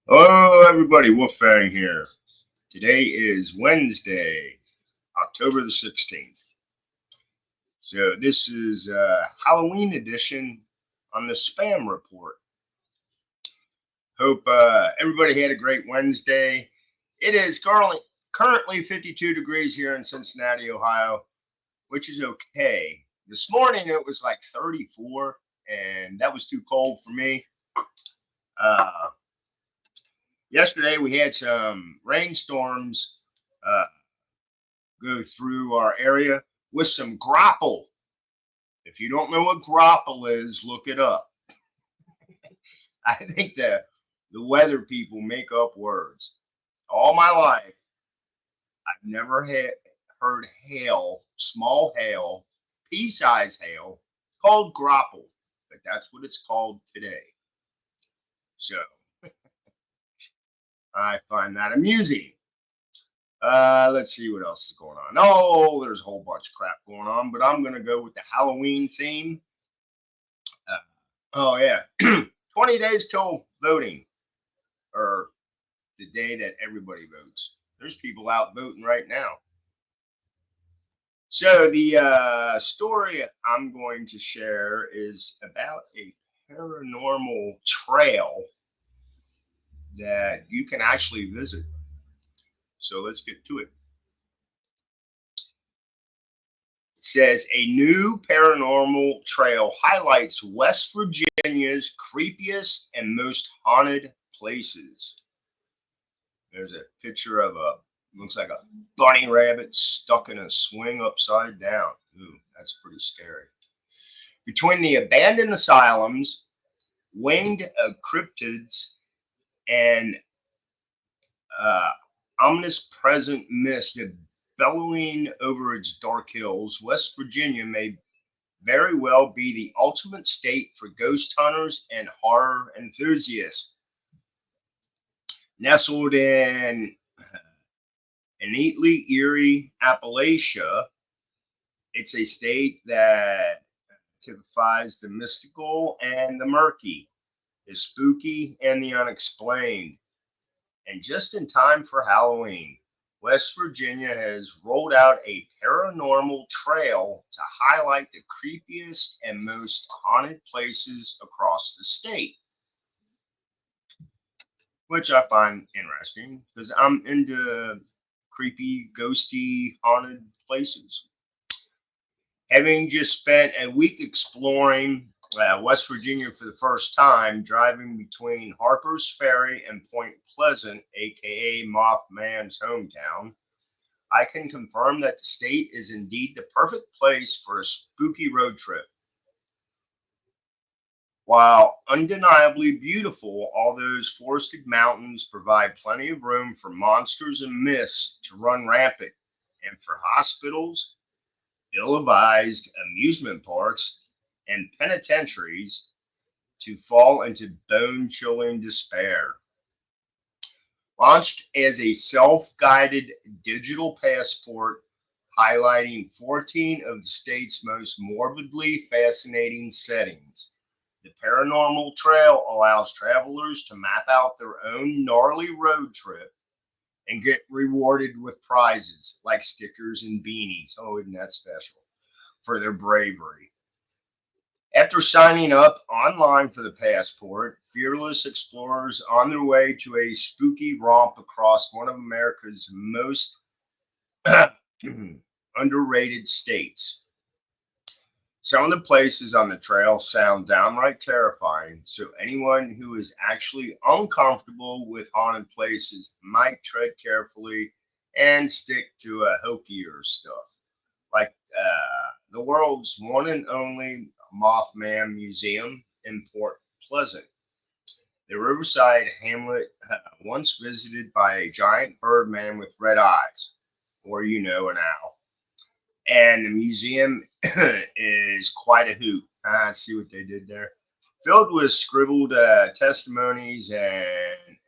Hello, everybody. Wolfgang here. Today is Wednesday, October the 16th. So this is a Halloween edition on the spam report. Hope everybody had a great Wednesday. It is currently 52 degrees here in Cincinnati, Ohio, which is okay. This morning it was like 34, and that was too cold for me. Yesterday we had some rainstorms go through our area with some grapple. If you don't know what grapple is, look it up. I think the weather people make up words. All my life, I've never heard hail, small hail, pea-sized hail, called grapple, but that's what it's called today. So I find that amusing. Let's see what else is going on. Oh, there's a whole bunch of crap going on, but I'm going to go with the Halloween theme. Oh, yeah. 20 days till voting, or the day that everybody votes. There's people out voting right now. So the story I'm going to share is about a paranormal trail that you can actually visit. So let's get to it. It says a new paranormal trail highlights West Virginia's creepiest and most haunted places. There's a picture of looks like a bunny rabbit stuck in a swing upside down. Ooh, that's pretty scary. Between the abandoned asylums, winged cryptids, and ominous present mist bellowing over its dark hills, West Virginia may very well be the ultimate state for ghost hunters and horror enthusiasts. Nestled in neatly eerie Appalachia, it's a state that typifies the mystical and the murky, the spooky and the unexplained. And just in time for Halloween, West Virginia has rolled out a paranormal trail to highlight the creepiest and most haunted places across the state, which I find interesting because I'm into creepy, ghosty, haunted places. Having just spent a week exploring West Virginia for the first time, driving between Harper's Ferry and Point Pleasant, aka Mothman's hometown, I can confirm that the state is indeed the perfect place for a spooky road trip. While undeniably beautiful, all those forested mountains provide plenty of room for monsters and myths to run rampant, and for hospitals, ill-advised amusement parks, and penitentiaries to fall into bone-chilling despair. Launched as a self-guided digital passport highlighting 14 of the state's most morbidly fascinating settings, the Paranormal Trail allows travelers to map out their own gnarly road trip and get rewarded with prizes like stickers and beanies. Oh, isn't that special? For their bravery. After signing up online for the passport, fearless explorers on their way to a spooky romp across one of America's most underrated states. Some of the places on the trail sound downright terrifying, so anyone who is actually uncomfortable with haunted places might tread carefully and stick to a hokier stuff, like the world's one and only Mothman Museum in Port Pleasant. The riverside hamlet once visited by a giant birdman with red eyes, or an owl. And the museum is quite a hoot. I see what they did there. filled with scribbled testimonies and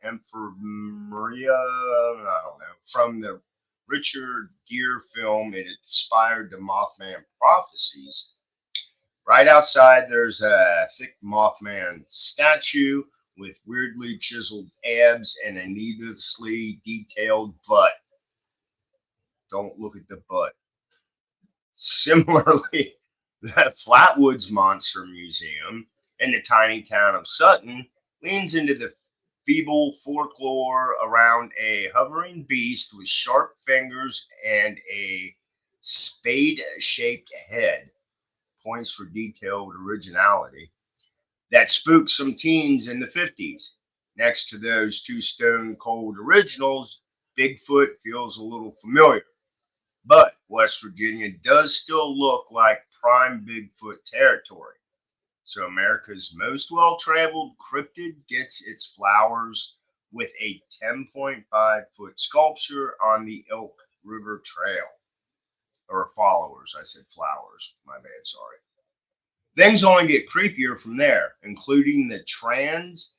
infirmaria, I don't know, from the Richard Gere film. It inspired the Mothman prophecies. Right outside, there's a thick Mothman statue with weirdly chiseled abs and a needlessly detailed butt. Don't look at the butt. Similarly, the Flatwoods Monster Museum in the tiny town of Sutton leans into the feeble folklore around a hovering beast with sharp fingers and a spade shaped head. Points for detailed originality that spooked some teens in the 50s. Next to those two stone cold originals, Bigfoot feels a little familiar. But West Virginia does still look like prime Bigfoot territory. So America's most well-traveled cryptid gets its flowers with a 10.5-foot sculpture on the Elk River Trail. Or followers, I said flowers. My bad, sorry. Things only get creepier from there, including the Trans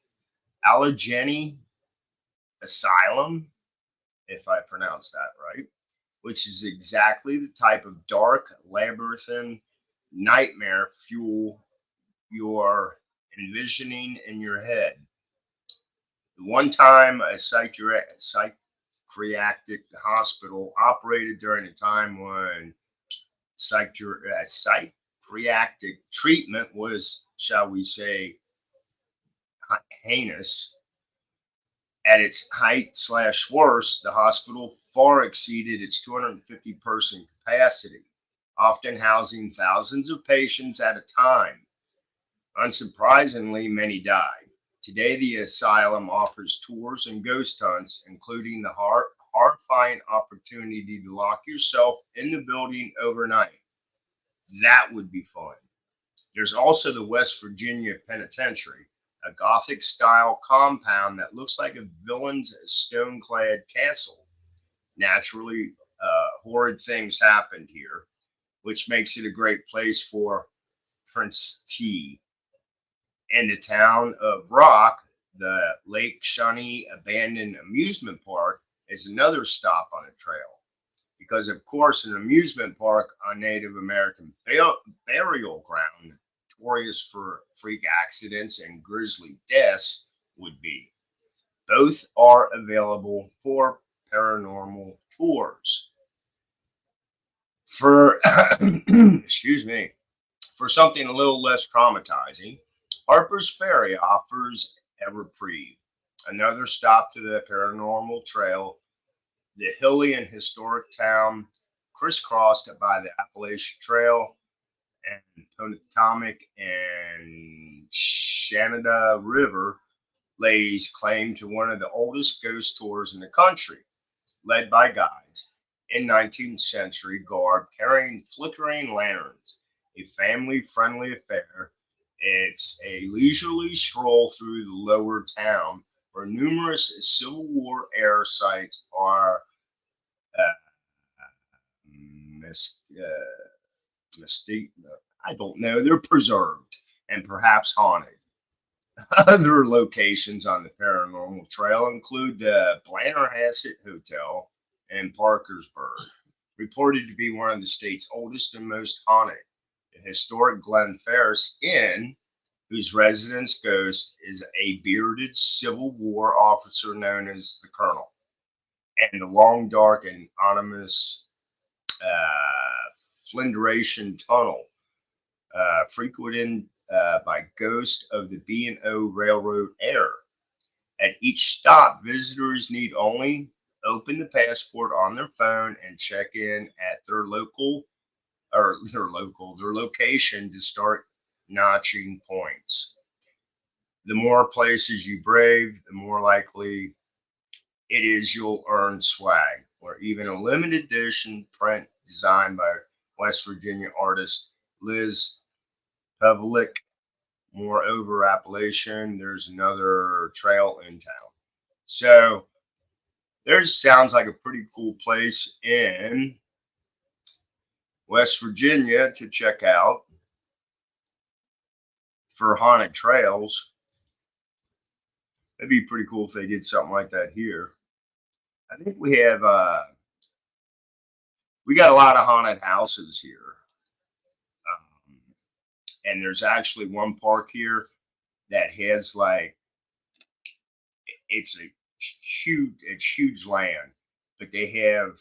Allegheny Asylum, if I pronounce that right, which is exactly the type of dark, labyrinthine nightmare fuel you're envisioning in your head. The one time a psychiatric hospital operated during a time when psychiatric treatment was, shall we say, heinous. At its height slash worst, the hospital far exceeded its 250 person capacity, often housing thousands of patients at a time. Unsurprisingly, many died. Today, the asylum offers tours and ghost hunts, including the horrifying opportunity to lock yourself in the building overnight. That would be fun. There's also the West Virginia Penitentiary, a Gothic style compound that looks like a villain's stone clad castle. Naturally, horrid things happened here, which makes it a great place for Prince T. In the town of Rock, the Lake Shawnee Abandoned Amusement Park is another stop on the trail. Because, of course, an amusement park on Native American burial ground, notorious for freak accidents and grisly deaths, would be. Both are available for paranormal tours. For, excuse me, for something a little less traumatizing, Harper's Ferry offers a reprieve. Another stop to the paranormal trail, the hilly and historic town crisscrossed by the Appalachian Trail and Potomac and Shenandoah River, lays claim to one of the oldest ghost tours in the country, led by guides in 19th century garb carrying flickering lanterns. A family-friendly affair, it's a leisurely stroll through the lower town where numerous Civil War era sites are mis- mystique. I don't know. They're preserved and perhaps haunted. Other locations on the paranormal trail include the Blennerhassett Hotel in Parkersburg, reported to be one of the state's oldest and most haunted. The historic Glen Ferris Inn, whose residence ghost is a bearded Civil War officer known as the Colonel, and the long, dark, and ominous Flindration Tunnel, frequented by ghosts of the B&O Railroad era. At each stop, visitors need only open the passport on their phone and check in at their location to start notching points. The more places you brave, the more likely it is you'll earn swag, or even a limited edition print designed by West Virginia artist Liz Pavlik. Moreover, Appalachian, there's another trail in town. So there's sounds like a pretty cool place in West Virginia to check out for haunted trails. It'd be pretty cool if they did something like that here. I think we got a lot of haunted houses here. Um, and there's actually one park here that has like it's a huge land, but they have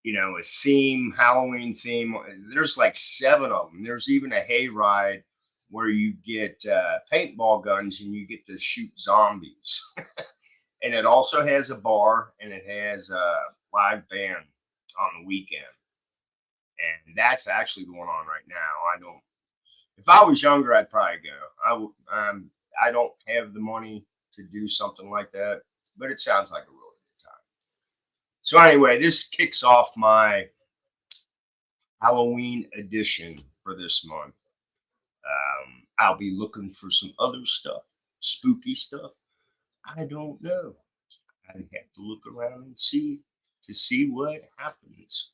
a theme, Halloween theme. There's like 7 of them. There's even a hayride where you get paintball guns and you get to shoot zombies. And it also has a bar and it has a live band on the weekend. And that's actually going on right now. I don't. If I was younger, I'd probably go. I don't have the money to do something like that, but it sounds like a really good time. So anyway, this kicks off my Halloween edition for this month. I'll be looking for some other stuff, spooky stuff. I don't know. I have to look around and see what happens.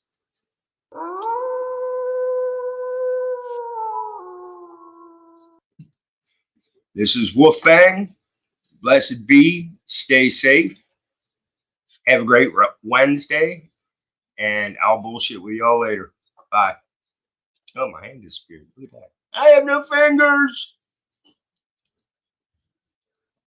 This is Wolfang. Blessed be. Stay safe. Have a great Wednesday. And I'll bullshit with y'all later. Bye. Oh, my hand disappeared. Look at that. I have no fingers.